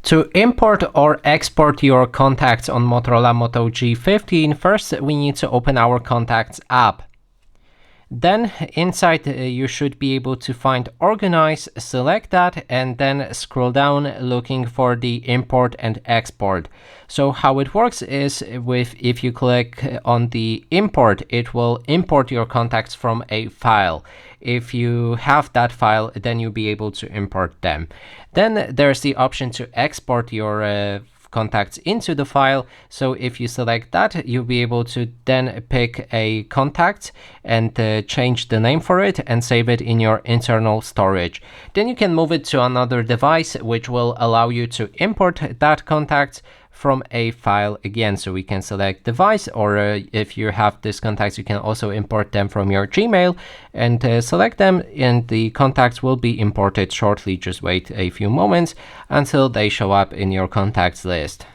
To import or export your contacts on Motorola Moto G15, first we need to open our Contacts app. Then inside you should be able to find Organize, select that, and then scroll down looking for the import and export. So how it works is if you click on the import, it will import your contacts from a file. If you have that file, then you'll be able to import them. Then there's the option to export your contacts into the file. So if you select that, you'll be able to then pick a contact and change the name for it and save it in your internal storage. Then you can move it to another device, which will allow you to import that contact from a file again. So we can select device, or if you have these contacts, you can also import them from your Gmail and select them, and the contacts will be imported shortly. Just wait a few moments until they show up in your contacts list.